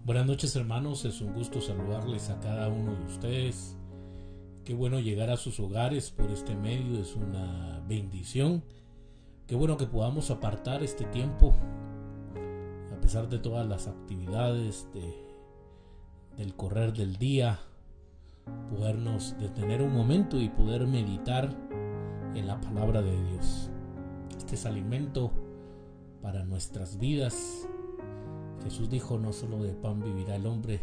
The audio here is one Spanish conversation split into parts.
Buenas noches, hermanos, es un gusto saludarles a cada uno de ustedes. Qué bueno llegar a sus hogares por este medio, es una bendición. Qué bueno que podamos apartar este tiempo, a pesar de todas las actividades del correr del día, podernos detener un momento y poder meditar en la palabra de Dios. Este es alimento para nuestras vidas. Jesús dijo: no solo de pan vivirá el hombre.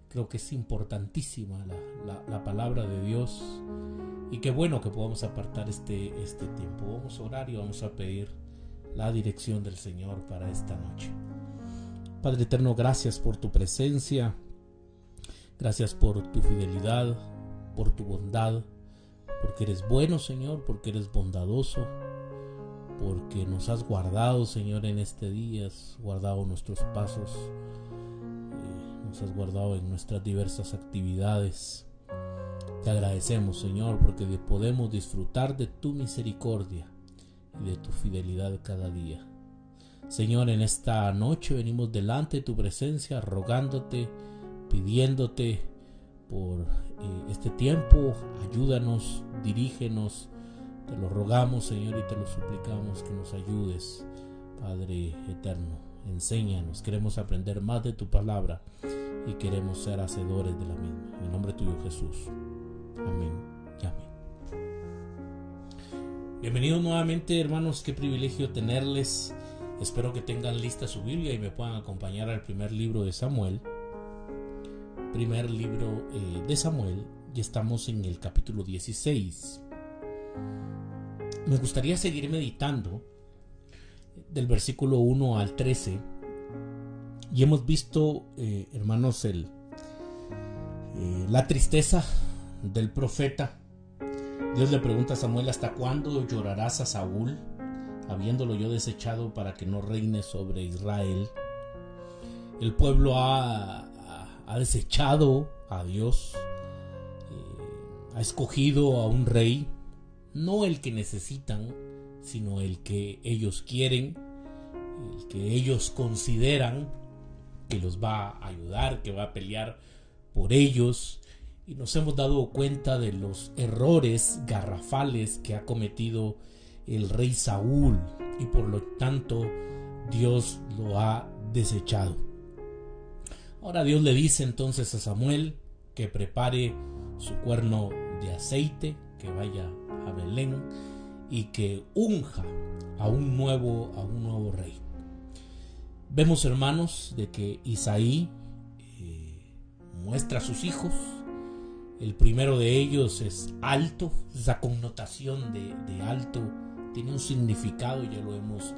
Creo que es importantísima la palabra de Dios, y qué bueno que podamos apartar este tiempo. Vamos a orar y vamos a pedir la dirección del Señor para esta noche. Padre eterno, gracias por tu presencia, gracias por tu fidelidad, por tu bondad, porque eres bueno, Señor, porque eres bondadoso, porque nos has guardado, Señor, en este día, has guardado nuestros pasos, nos has guardado en nuestras diversas actividades. Te agradecemos, Señor, porque podemos disfrutar de tu misericordia y de tu fidelidad cada día. Señor, en esta noche venimos delante de tu presencia, rogándote, pidiéndote por este tiempo. Ayúdanos, dirígenos. Te lo rogamos, Señor, y te lo suplicamos que nos ayudes, Padre eterno. Enséñanos, queremos aprender más de tu palabra y queremos ser hacedores de la misma. En el nombre tuyo, Jesús. Amén y amén. Bienvenidos nuevamente, hermanos. Qué privilegio tenerles. Espero que tengan lista su Biblia y me puedan acompañar al primer libro de Samuel. Primer libro de Samuel, y estamos en el capítulo 16. Me gustaría seguir meditando del versículo 1 al 13, y hemos visto, hermanos, la tristeza del profeta. Dios le pregunta a Samuel: ¿hasta cuándo llorarás a Saúl, habiéndolo yo desechado para que no reine sobre Israel? El pueblo ha desechado a Dios, ha escogido a un rey, no el que necesitan, sino el que ellos quieren, el que ellos consideran que los va a ayudar, que va a pelear por ellos. Y nos hemos dado cuenta de los errores garrafales que ha cometido el rey Saúl, y por lo tanto Dios lo ha desechado. Ahora Dios le dice entonces a Samuel que prepare su cuerno de aceite, que vaya a Belén y que unja a un nuevo rey. Vemos, hermanos, de que Isaí muestra a sus hijos. El primero de ellos es alto. Esa connotación de alto tiene un significado, ya lo hemos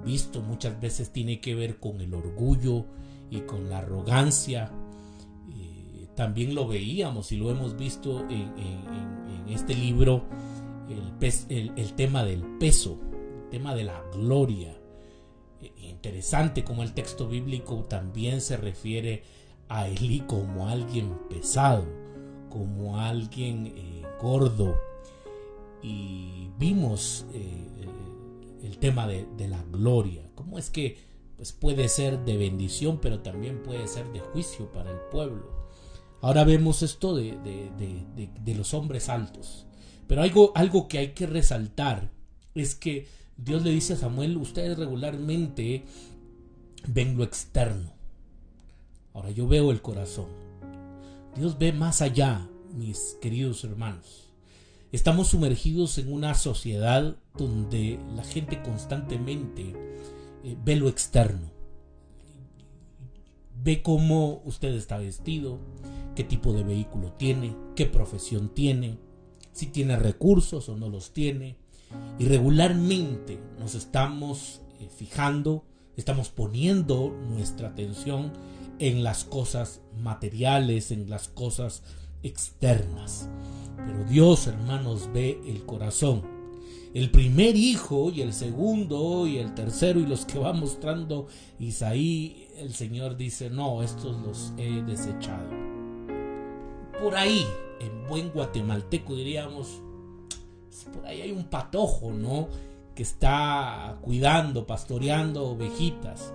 visto muchas veces, tiene que ver con el orgullo y con la arrogancia. También lo veíamos y lo hemos visto en este libro, el tema del peso, el tema de la gloria. Interesante como el texto bíblico también se refiere a Elí como alguien pesado, como alguien gordo, y vimos el tema de la gloria, cómo es que pues puede ser de bendición, pero también puede ser de juicio para el pueblo. Ahora vemos esto de los hombres altos, pero algo que hay que resaltar es que Dios le dice a Samuel: ustedes regularmente ven lo externo. Ahora yo veo el corazón. Dios ve más allá, mis queridos hermanos. Estamos sumergidos en una sociedad donde la gente constantemente ve lo externo. Ve cómo usted está vestido, qué tipo de vehículo tiene, qué profesión tiene, si tiene recursos o no los tiene. Y regularmente nos estamos fijando, estamos poniendo nuestra atención en las cosas materiales, en las cosas externas. Pero Dios, hermanos, ve el corazón. El primer hijo y el segundo y el tercero y los que va mostrando Isaí, el Señor dice: no, estos los he desechado. Por ahí, en buen guatemalteco diríamos, por ahí hay un patojo, ¿no?, que está cuidando, pastoreando ovejitas,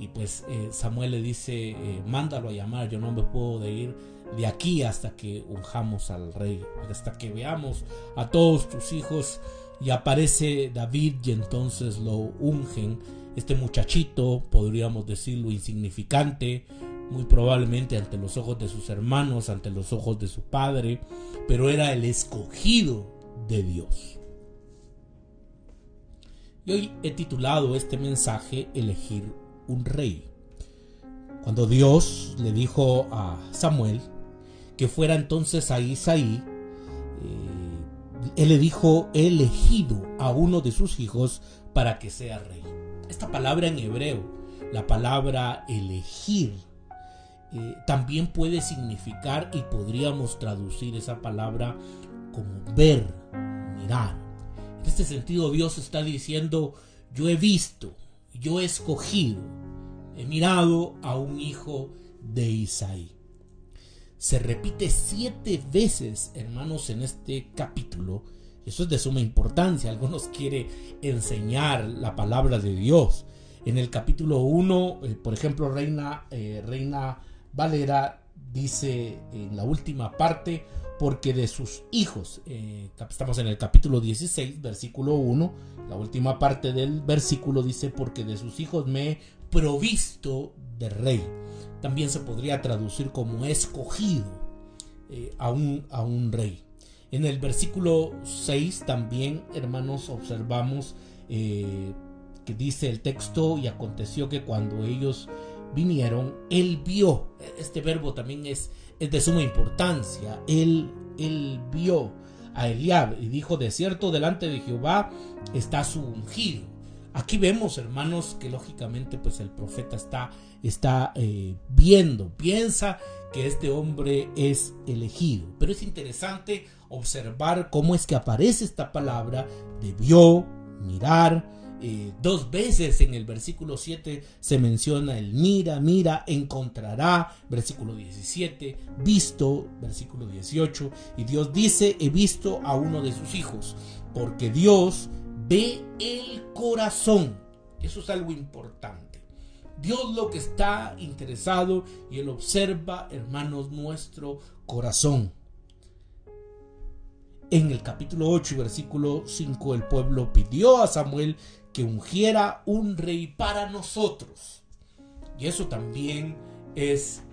Y pues Samuel le dice, mándalo a llamar, yo no me puedo ir de aquí hasta que unjamos al rey, hasta que veamos a todos tus hijos. Y aparece David y entonces lo ungen. Este muchachito, podríamos decirlo insignificante, muy probablemente ante los ojos de sus hermanos, ante los ojos de su padre, pero era el escogido de Dios. Y hoy he titulado este mensaje Elegir un rey. Cuando Dios le dijo a Samuel que fuera entonces a Isaí, él le dijo, he elegido a uno de sus hijos para que sea rey. Esta palabra en hebreo, la palabra elegir, también puede significar, y podríamos traducir esa palabra como ver, mirar. En este sentido, Dios está diciendo, yo he visto, yo he escogido, he mirado a un hijo de Isaí. Se repite 7 veces, hermanos, en este capítulo. Eso es de suma importancia. Algo nos quiere enseñar la palabra de Dios. En el capítulo 1, por ejemplo, Reina Valera dice en la última parte, porque de sus hijos, estamos en el capítulo 16, versículo 1, la última parte del versículo dice, porque de sus hijos me he provisto de rey. También se podría traducir como escogido a un rey. En el versículo 6 también, hermanos, observamos que dice el texto, y aconteció que cuando ellos vinieron, él vio. Este verbo también es de suma importancia. Él vio a Eliab y dijo, de cierto delante de Jehová está su ungido. Aquí vemos, hermanos, que lógicamente pues el profeta está viendo, piensa que este hombre es elegido. Pero es interesante observar cómo es que aparece esta palabra de vio, mirar. 2 veces en el versículo 7 se menciona el mira, encontrará, versículo 17, visto, versículo 18, y Dios dice, he visto a uno de sus hijos, porque Dios ve el corazón. Eso es algo importante. Dios lo que está interesado, y Él observa, hermanos, nuestro corazón. En el capítulo 8 y versículo 5, el pueblo pidió a Samuel que ungiera un rey para nosotros. Y eso también es,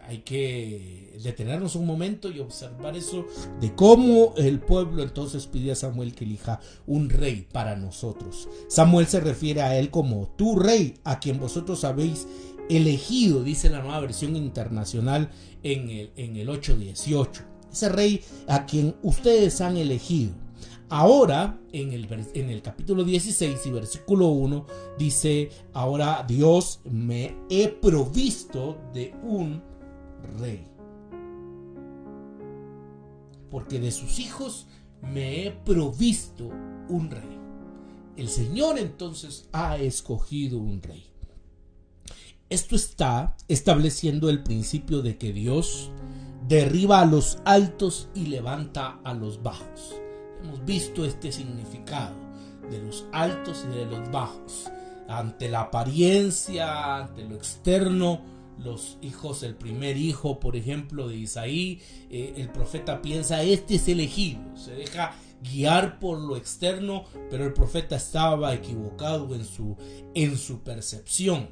hay que detenernos un momento y observar eso, de cómo el pueblo entonces pidió a Samuel que elija un rey para nosotros. Samuel se refiere a él como tu rey, a quien vosotros habéis elegido, dice la Nueva Versión Internacional en el 8:18. Ese rey a quien ustedes han elegido. Ahora, en el capítulo 16 y versículo 1, dice, ahora Dios me he provisto de un rey. Porque de sus hijos me he provisto un rey. El Señor entonces ha escogido un rey. Esto está estableciendo el principio de que Dios derriba a los altos y levanta a los bajos. Hemos visto este significado de los altos y de los bajos. Ante la apariencia, ante lo externo, los hijos, el primer hijo, por ejemplo, de Isaí, el profeta piensa, este es elegido. Se deja guiar por lo externo, pero el profeta estaba equivocado en su percepción.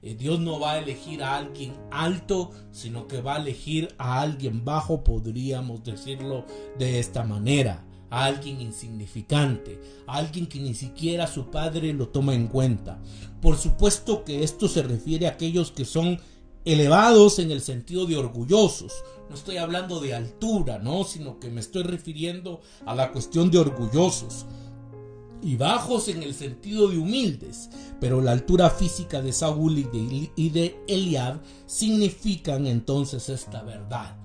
Dios no va a elegir a alguien alto, sino que va a elegir a alguien bajo, podríamos decirlo de esta manera. A alguien insignificante, a alguien que ni siquiera su padre lo toma en cuenta. Por supuesto que esto se refiere a aquellos que son elevados en el sentido de orgullosos. No estoy hablando de altura, ¿no? Sino que me estoy refiriendo a la cuestión de orgullosos. Y bajos en el sentido de humildes. Pero la altura física de Saúl y de Eliab significan entonces esta verdad.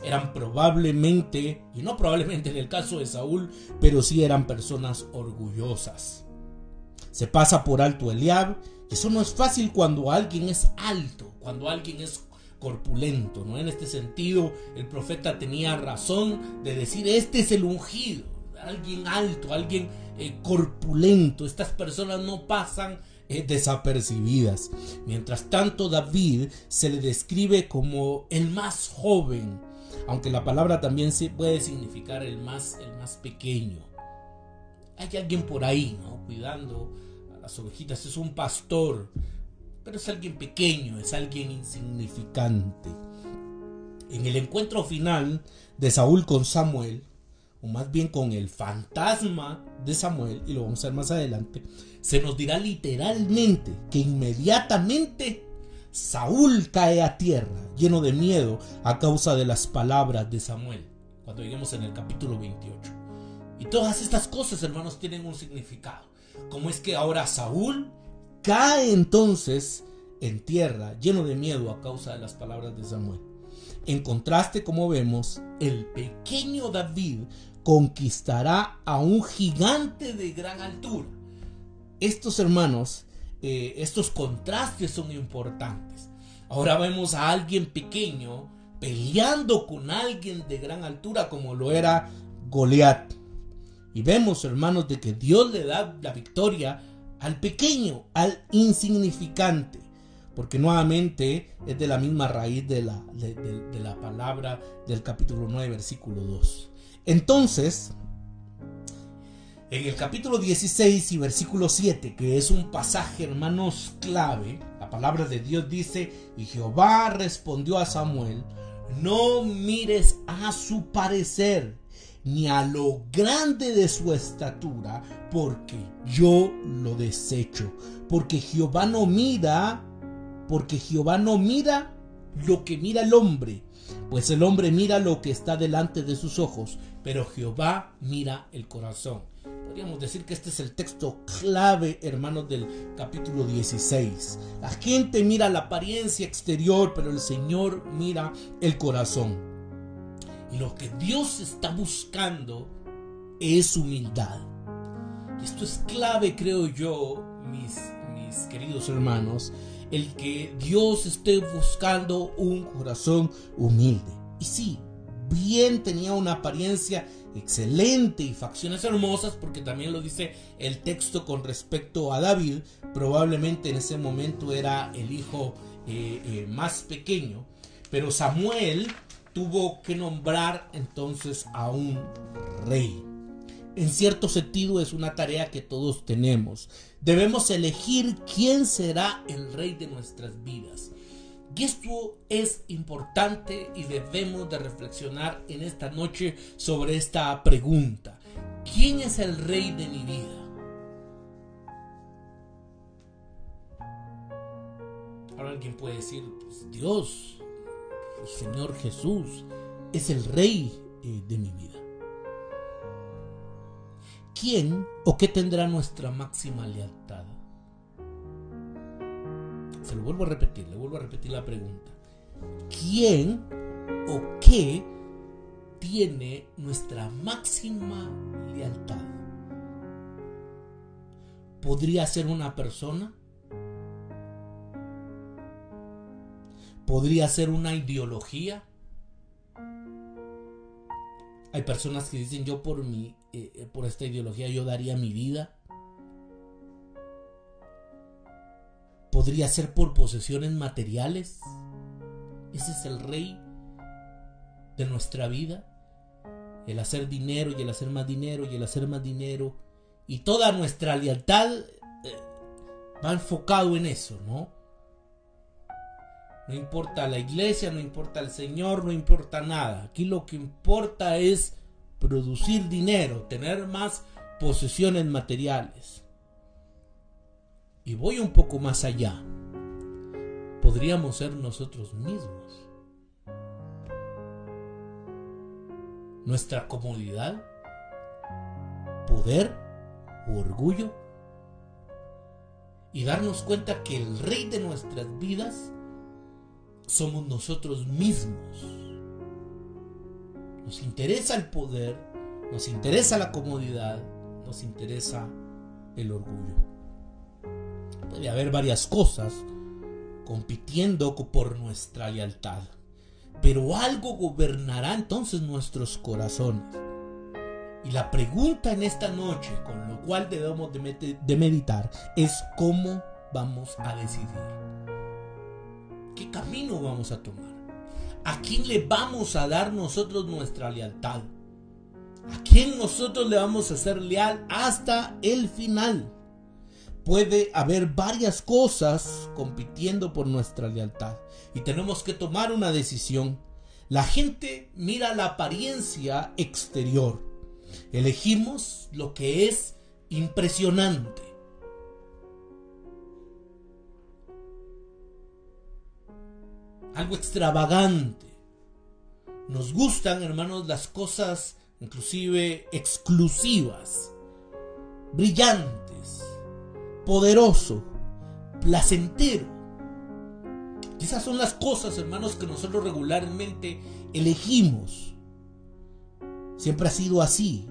Eran probablemente, y no probablemente en el caso de Saúl, pero sí eran personas orgullosas. Se pasa por alto Eliab. Eso no es fácil cuando alguien es alto, cuando alguien es corpulento, ¿no? En este sentido, el profeta tenía razón de decir, este es el ungido, alguien alto, alguien corpulento. Estas personas no pasan desapercibidas. Mientras tanto, David se le describe como el más joven, aunque la palabra también se puede significar el más pequeño. Hay alguien por ahí, ¿no?, cuidando a las ovejitas. Es un pastor, pero es alguien pequeño, es alguien insignificante. En el encuentro final de Saúl con Samuel, o más bien con el fantasma de Samuel, y lo vamos a ver más adelante, se nos dirá literalmente que inmediatamente Saúl cae a tierra, lleno de miedo a causa de las palabras de Samuel, cuando lleguemos en el capítulo 28. Y todas estas cosas, hermanos, tienen un significado. Como es que ahora Saúl cae entonces en tierra, lleno de miedo a causa de las palabras de Samuel. En contraste, como vemos, el pequeño David conquistará a un gigante de gran altura. Estos, hermanos, estos contrastes son importantes. Ahora vemos a alguien pequeño peleando con alguien de gran altura, como lo era Goliat. Y vemos, hermanos, de que Dios le da la victoria al pequeño, al insignificante, porque nuevamente es de la misma raíz de la palabra del capítulo 9, versículo 2. Entonces, en el capítulo 16 y versículo 7, que es un pasaje, hermanos, clave, la palabra de Dios dice: y Jehová respondió a Samuel: no mires a su parecer, ni a lo grande de su estatura, porque yo lo desecho. Porque Jehová no mira lo que mira el hombre, pues el hombre mira lo que está delante de sus ojos, pero Jehová mira el corazón. Podríamos decir que este es el texto clave, hermanos, del capítulo 16. La gente mira la apariencia exterior, pero el Señor mira el corazón. Y lo que Dios está buscando es humildad. Y esto es clave, creo yo, mis queridos hermanos, el que Dios esté buscando un corazón humilde. Y sí, bien tenía una apariencia excelente y facciones hermosas, porque también lo dice el texto con respecto a David. Probablemente en ese momento era el hijo más pequeño, pero Samuel tuvo que nombrar entonces a un rey. En cierto sentido es una tarea que todos tenemos. Debemos elegir quién será el rey de nuestras vidas. Y esto es importante y debemos de reflexionar en esta noche sobre esta pregunta: ¿quién es el rey de mi vida? Ahora alguien puede decir: pues Dios, el Señor Jesús, es el rey de mi vida. ¿Quién o qué tendrá nuestra máxima lealtad? Se lo vuelvo a repetir, le vuelvo a repetir la pregunta. ¿Quién o qué tiene nuestra máxima lealtad? ¿Podría ser una persona? ¿Podría ser una ideología? Hay personas que dicen: yo por esta ideología yo daría mi vida. ¿Podría ser por posesiones materiales? ¿Ese es el rey de nuestra vida? El hacer dinero y el hacer más dinero y el hacer más dinero. Y toda nuestra lealtad va enfocado en eso, ¿no? No importa la iglesia, no importa el Señor, no importa nada. Aquí lo que importa es producir dinero, tener más posesiones materiales. Y voy un poco más allá. Podríamos ser nosotros mismos. Nuestra comodidad, poder o orgullo. Y darnos cuenta que el rey de nuestras vidas somos nosotros mismos. Nos interesa el poder, nos interesa la comodidad, nos interesa el orgullo. Puede haber varias cosas compitiendo por nuestra lealtad, pero algo gobernará entonces nuestros corazones. Y la pregunta en esta noche, con lo cual debemos de meditar, es: ¿cómo vamos a decidir? ¿Qué camino vamos a tomar? ¿A quién le vamos a dar nosotros nuestra lealtad? ¿A quién nosotros le vamos a ser leal hasta el final? Puede haber varias cosas compitiendo por nuestra lealtad y tenemos que tomar una decisión. La gente mira la apariencia exterior. Elegimos lo que es impresionante. Algo extravagante. Nos gustan, hermanos, las cosas inclusive exclusivas, brillantes, poderoso, placentero. Esas son las cosas, hermanos, que nosotros regularmente elegimos. Siempre ha sido así.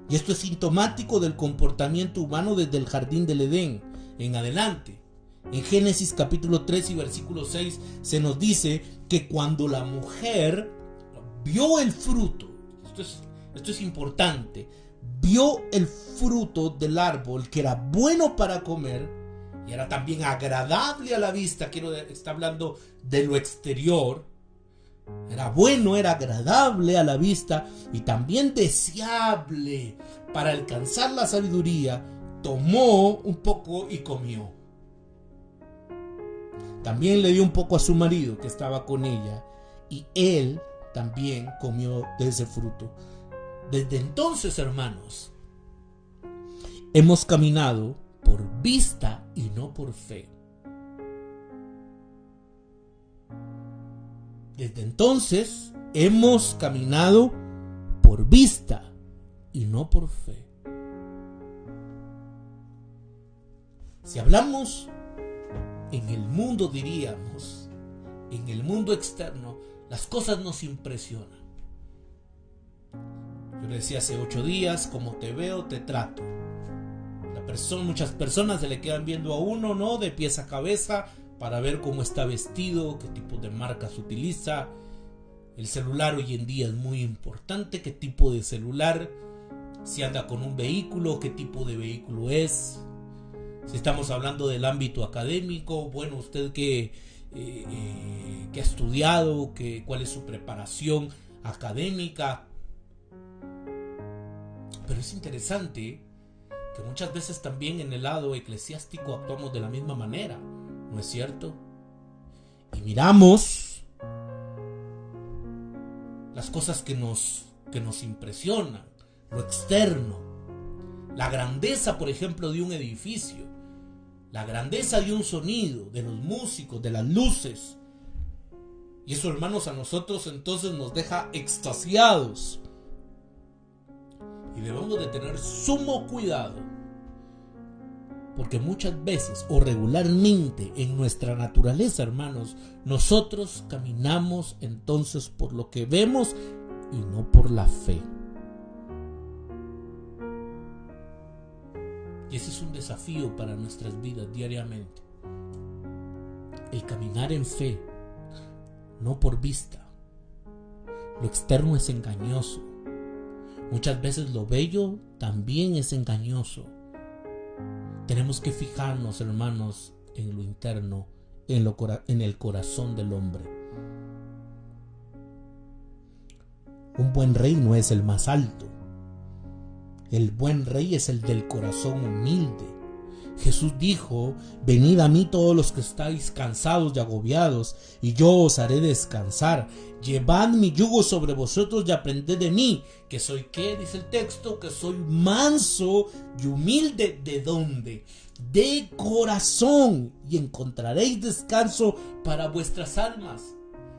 Y esto es sintomático del comportamiento humano desde el jardín del Edén en adelante. En Génesis capítulo 3 y versículo 6 se nos dice que cuando la mujer vio el fruto, esto es importante, vio el fruto del árbol que era bueno para comer y era también agradable a la vista, está hablando de lo exterior, era bueno, era agradable a la vista y también deseable para alcanzar la sabiduría, tomó un poco y comió. También le dio un poco a su marido que estaba con ella y él también comió de ese fruto. Desde entonces, hermanos, hemos caminado por vista y no por fe. Desde entonces hemos caminado por vista y no por fe. Si hablamos en el mundo, diríamos, en el mundo externo, las cosas nos impresionan. Yo le decía hace 8 días, como te veo, te trato. Muchas personas se le quedan viendo a uno, ¿no? De pies a cabeza, para ver cómo está vestido, qué tipo de marcas utiliza. El celular hoy en día es muy importante, qué tipo de celular, si anda con un vehículo, qué tipo de vehículo es. Si estamos hablando del ámbito académico, bueno, usted que ha estudiado, cuál es su preparación académica. Pero es interesante que muchas veces también en el lado eclesiástico actuamos de la misma manera, ¿no es cierto? Y miramos las cosas que nos impresionan, lo externo, la grandeza, por ejemplo, de un edificio, la grandeza de un sonido, de los músicos, de las luces. Y eso, hermanos, a nosotros entonces nos deja extasiados. Y debemos de tener sumo cuidado, porque muchas veces o regularmente en nuestra naturaleza, hermanos, nosotros caminamos entonces por lo que vemos y no por la fe. Y ese es un desafío para nuestras vidas diariamente. El caminar en fe, no por vista. Lo externo es engañoso. Muchas veces lo bello también es engañoso. Tenemos que fijarnos, hermanos, en lo interno, en el corazón del hombre. Un buen rey no es el más alto. El buen rey es el del corazón humilde. Jesús dijo: venid a mí todos los que estáis cansados y agobiados, y yo os haré descansar. Llevad mi yugo sobre vosotros y aprended de mí, que soy, ¿qué dice el texto? Que soy manso y humilde. ¿De dónde? De corazón, y encontraréis descanso para vuestras almas.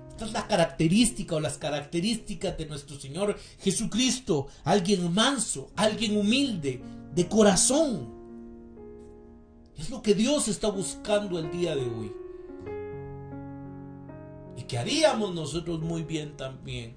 Esta es la característica o las características de nuestro Señor Jesucristo. Alguien manso, alguien humilde, de corazón. Es lo que Dios está buscando el día de hoy. Y que haríamos nosotros muy bien también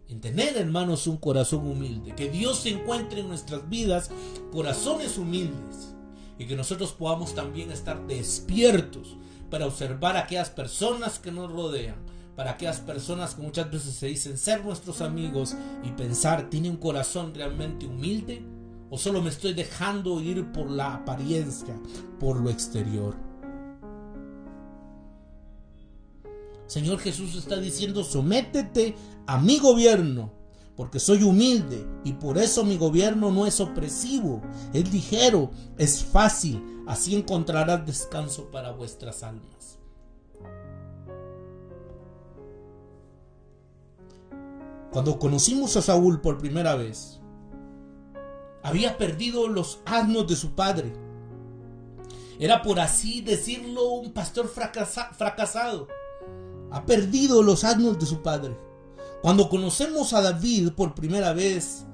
en tener, hermanos, un corazón humilde. Que Dios se encuentre en nuestras vidas corazones humildes. Y que nosotros podamos también estar despiertos para observar a aquellas personas que nos rodean, para aquellas personas que muchas veces se dicen ser nuestros amigos, y pensar, ¿tiene un corazón realmente humilde ¿O solo me estoy dejando ir por la apariencia, por lo exterior? Señor Jesús está diciendo: sométete a mi gobierno, porque soy humilde y por eso mi gobierno no es opresivo, es ligero, es fácil. Así encontrarás descanso para vuestras almas. Cuando conocimos a Saúl por primera vez, había perdido los asnos de su padre. Era, por así decirlo, un pastor fracasado. Ha perdido los asnos de su padre. Cuando conocemos a David por primera vez,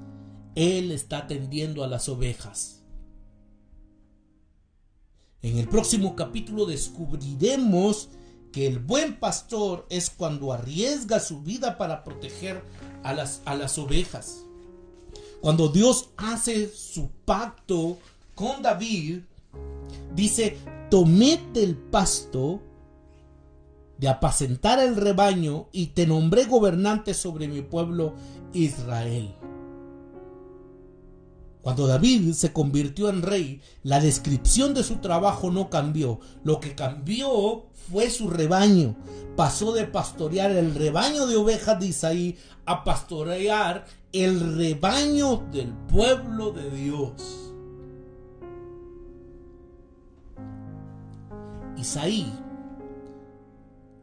él está atendiendo a las ovejas. En el próximo capítulo descubriremos que el buen pastor es cuando arriesga su vida para proteger a las ovejas. Cuando Dios hace su pacto con David, dice: tomé el pasto de apacentar el rebaño y te nombré gobernante sobre mi pueblo Israel. Cuando David se convirtió en rey, la descripción de su trabajo no cambió. Lo que cambió fue su rebaño. Pasó de pastorear el rebaño de ovejas de Isaí a pastorear el rebaño del pueblo de Dios. Isaí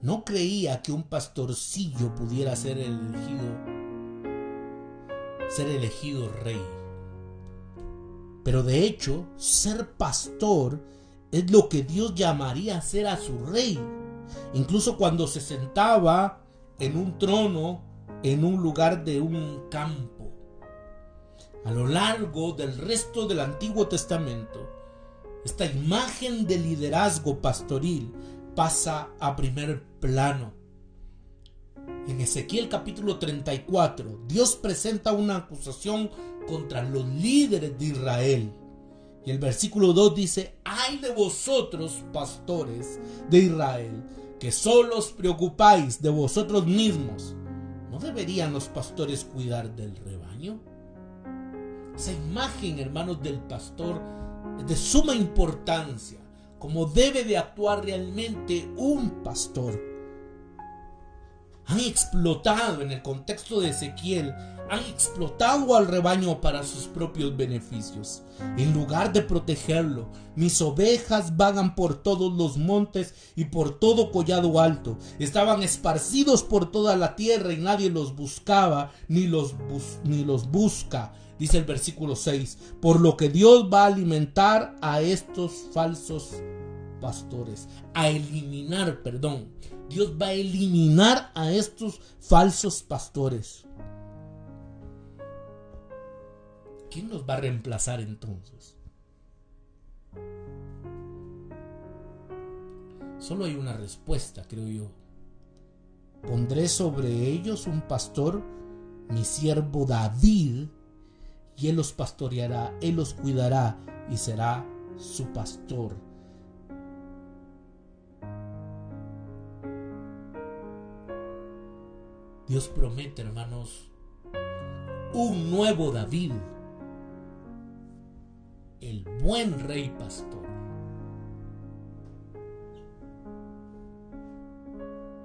no creía que un pastorcillo pudiera ser elegido rey. Pero de hecho, ser pastor es lo que Dios llamaría a ser a su rey. Incluso cuando se sentaba en un trono, en un lugar de un campo. A lo largo del resto del Antiguo Testamento, esta imagen de liderazgo pastoril pasa a primer plano. En Ezequiel capítulo 34, Dios presenta una acusación contra los líderes de Israel. Y el versículo 2 dice: ¡ay de vosotros, pastores de Israel, que solo os preocupáis de vosotros mismos! ¿No deberían los pastores cuidar del rebaño? Esa imagen, hermanos, del pastor es de suma importancia, como debe de actuar realmente un pastor. Han explotado, en el contexto de Ezequiel, han explotado al rebaño para sus propios beneficios. En lugar de protegerlo, mis ovejas vagan por todos los montes y por todo collado alto. Estaban esparcidos por toda la tierra y nadie los buscaba ni los busca. Dice el versículo 6, por lo que Dios va a alimentar a estos falsos pastores. Dios va a eliminar a estos falsos pastores. ¿Quién los va a reemplazar entonces? Solo hay una respuesta, creo yo. Pondré sobre ellos un pastor, mi siervo David, y él los pastoreará, él los cuidará y será su pastor. Dios promete, hermanos, un nuevo David, el buen rey pastor.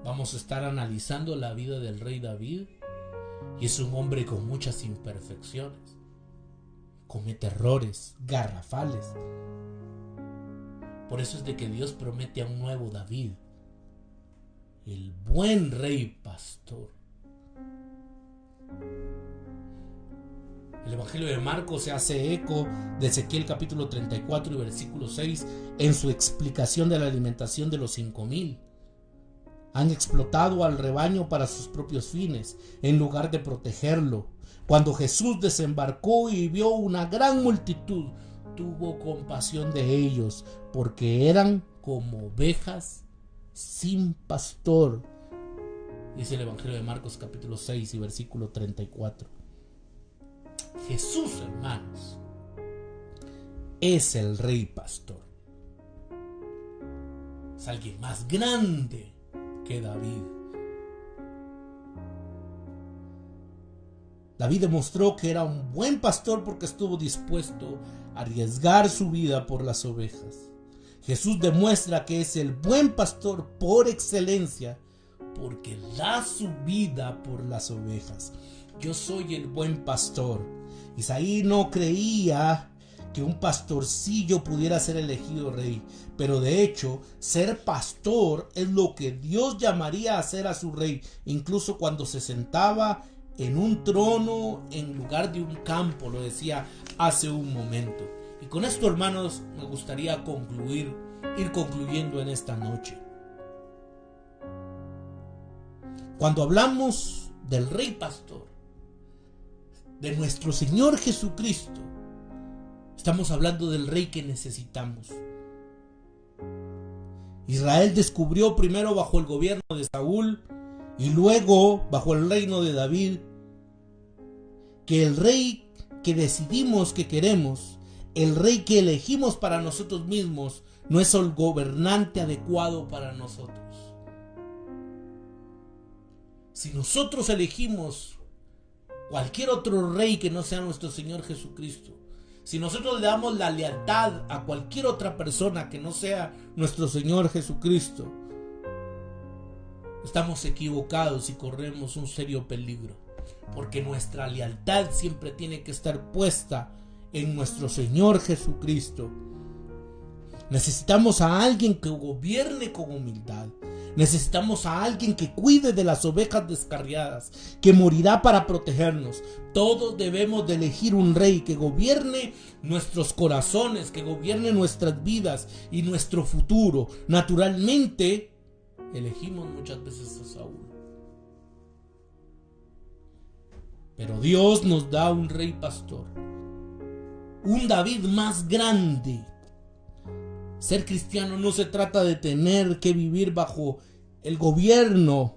Vamos a estar analizando la vida del rey David, y es un hombre con muchas imperfecciones, comete errores garrafales. Por eso es de que Dios promete a un nuevo David, el buen rey pastor. El Evangelio de Marcos se hace eco de Ezequiel capítulo 34 y versículo 6 en su explicación de la alimentación de los 5,000. Han explotado al rebaño para sus propios fines, en lugar de protegerlo. Cuando Jesús desembarcó y vio una gran multitud, tuvo compasión de ellos, porque eran como ovejas sin pastor. Dice el Evangelio de Marcos capítulo 6 y versículo 34. Jesús, hermanos, es el rey pastor. Es alguien más grande que David. David demostró que era un buen pastor porque estuvo dispuesto a arriesgar su vida por las ovejas. Jesús demuestra que es el buen pastor por excelencia porque da su vida por las ovejas. Yo soy el buen pastor. Isaí no creía que un pastorcillo pudiera ser elegido rey, pero de hecho ser pastor es lo que Dios llamaría a hacer a su rey, incluso cuando se sentaba en un trono en lugar de un campo, lo decía hace un momento. Y con esto, hermanos, me gustaría ir concluyendo en esta noche. Cuando hablamos del rey pastor, de nuestro Señor Jesucristo, estamos hablando del rey que necesitamos. Israel descubrió primero bajo el gobierno de Saúl y luego bajo el reino de David que el rey que decidimos que queremos, el rey que elegimos para nosotros mismos, no es el gobernante adecuado para nosotros. Si nosotros elegimos cualquier otro rey que no sea nuestro Señor Jesucristo, si nosotros le damos la lealtad a cualquier otra persona que no sea nuestro Señor Jesucristo, estamos equivocados y corremos un serio peligro, porque nuestra lealtad siempre tiene que estar puesta en nuestro Señor Jesucristo. Necesitamos a alguien que gobierne con humildad. Necesitamos a alguien que cuide de las ovejas descarriadas, que morirá para protegernos. Todos debemos de elegir un rey que gobierne nuestros corazones, que gobierne nuestras vidas y nuestro futuro. Naturalmente, elegimos muchas veces a Saúl. Pero Dios nos da un rey pastor, un David más grande. Ser cristiano no se trata de tener que vivir bajo el gobierno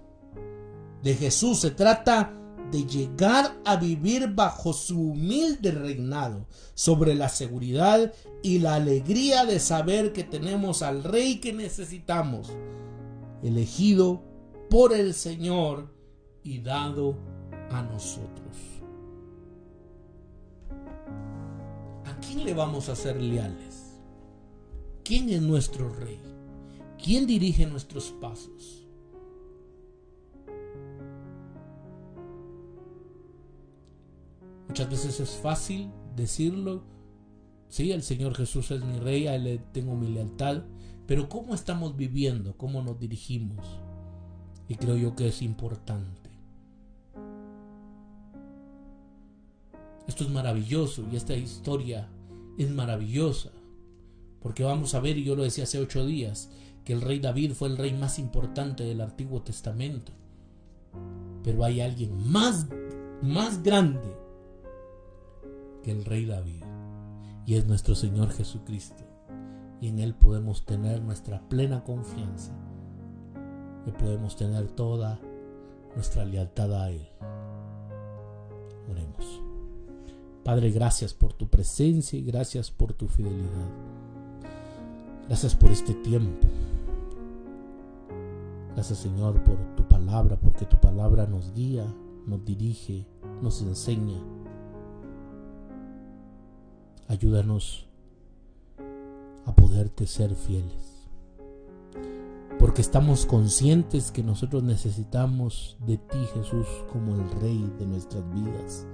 de Jesús. Se trata de llegar a vivir bajo su humilde reinado, sobre la seguridad y la alegría de saber que tenemos al rey que necesitamos, elegido por el Señor y dado a nosotros. ¿A quién le vamos a ser leales? ¿Quién es nuestro rey? ¿Quién dirige nuestros pasos? Muchas veces es fácil decirlo. Sí, el Señor Jesús es mi rey, a Él le tengo mi lealtad. Pero ¿cómo estamos viviendo? ¿Cómo nos dirigimos? Y creo yo que es importante. Esto es maravilloso y esta historia es maravillosa. Porque vamos a ver, y yo lo decía hace 8 días, que el rey David fue el rey más importante del Antiguo Testamento. Pero hay alguien más grande que el rey David. Y es nuestro Señor Jesucristo. Y en Él podemos tener nuestra plena confianza. Y podemos tener toda nuestra lealtad a Él. Oremos. Padre, gracias por tu presencia y gracias por tu fidelidad. Gracias por este tiempo. Gracias, Señor, por tu palabra, porque tu palabra nos guía, nos dirige, nos enseña. Ayúdanos a poderte ser fieles, porque estamos conscientes que nosotros necesitamos de ti, Jesús, como el Rey de nuestras vidas,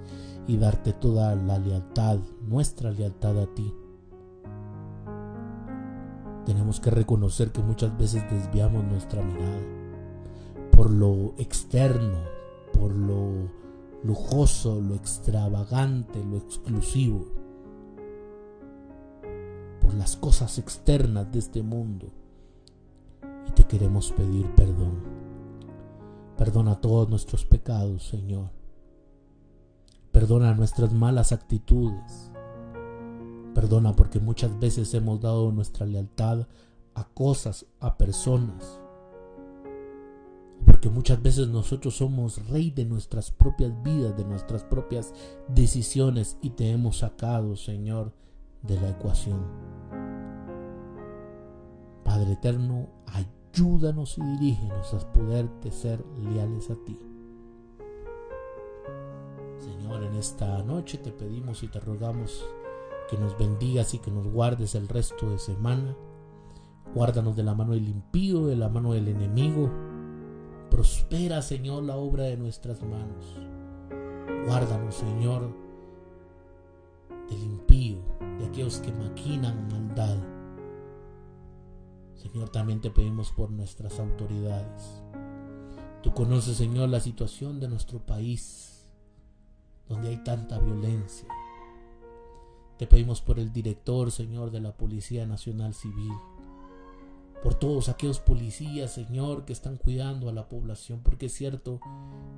y darte toda la lealtad, nuestra lealtad a ti. Tenemos que reconocer que muchas veces desviamos nuestra mirada por lo externo, por lo lujoso, lo extravagante, lo exclusivo, por las cosas externas de este mundo. Y te queremos pedir perdón. Perdona todos nuestros pecados, Señor. Perdona nuestras malas actitudes. Perdona porque muchas veces hemos dado nuestra lealtad a cosas, a personas. Porque muchas veces nosotros somos rey de nuestras propias vidas, de nuestras propias decisiones, y te hemos sacado, Señor, de la ecuación. Padre eterno, ayúdanos y dirígenos a poderte ser leales a ti. Señor, en esta noche te pedimos y te rogamos que nos bendigas y que nos guardes el resto de semana. Guárdanos de la mano del impío, de la mano del enemigo. Prospera, Señor, la obra de nuestras manos. Guárdanos, Señor, del impío, de aquellos que maquinan maldad. Señor, también te pedimos por nuestras autoridades. Tú conoces, Señor, la situación de nuestro país, donde hay tanta violencia. Te pedimos por el director, Señor, de la Policía Nacional Civil, por todos aquellos policías, Señor, que están cuidando a la población, porque es cierto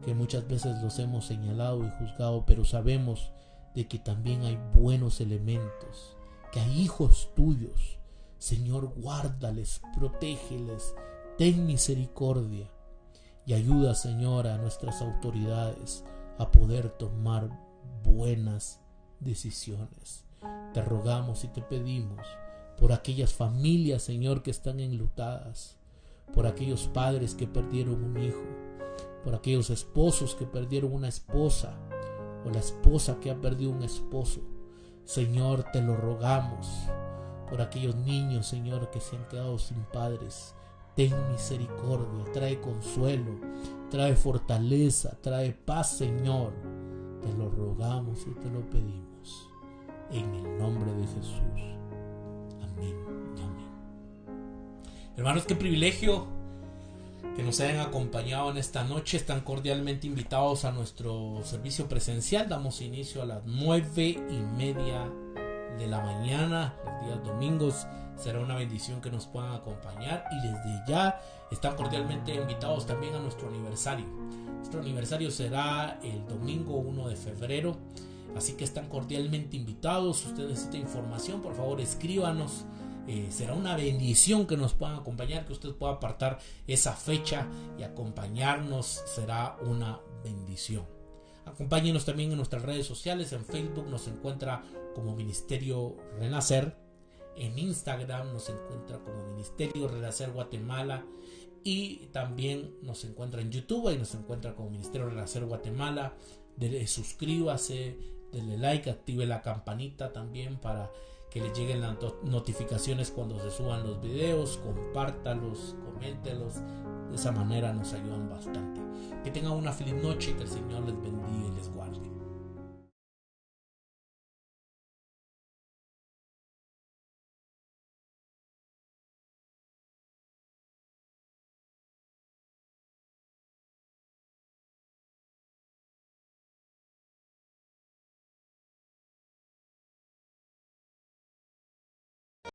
que muchas veces los hemos señalado y juzgado, pero sabemos de que también hay buenos elementos, que hay hijos tuyos. Señor, guárdales, protégeles, ten misericordia y ayuda, Señor, a nuestras autoridades a poder tomar buenas decisiones. Te rogamos y te pedimos por aquellas familias, Señor, que están enlutadas, por aquellos padres que perdieron un hijo, por aquellos esposos que perdieron una esposa, o la esposa que ha perdido un esposo. Señor, te lo rogamos por aquellos niños, Señor, que se han quedado sin padres. Ten misericordia, trae consuelo, trae fortaleza, trae paz, Señor. Te lo rogamos y te lo pedimos en el nombre de Jesús. Amén y amén. Hermanos, qué privilegio que nos hayan acompañado en esta noche. Están cordialmente invitados a nuestro servicio presencial. Damos inicio a las 9:30 de la mañana, los días domingos. Será una bendición que nos puedan acompañar, y desde ya están cordialmente invitados también a nuestro aniversario. Nuestro aniversario será el domingo 1 de febrero, así que están cordialmente invitados. Si usted necesita información, por favor escríbanos. Será una bendición que nos puedan acompañar, que usted pueda apartar esa fecha y acompañarnos. Será una bendición. Acompáñenos también en nuestras redes sociales. En Facebook nos encuentra como Ministerio Renacer, en Instagram nos encuentra como Ministerio Renacer Guatemala, y también nos encuentra en YouTube y nos encuentra como Ministerio Renacer Guatemala. Suscríbase, denle like, active la campanita también para que les lleguen las notificaciones cuando se suban los videos. Compártalos, coméntelos, de esa manera nos ayudan bastante. Que tengan una feliz noche, que el Señor les bendiga y les guarde.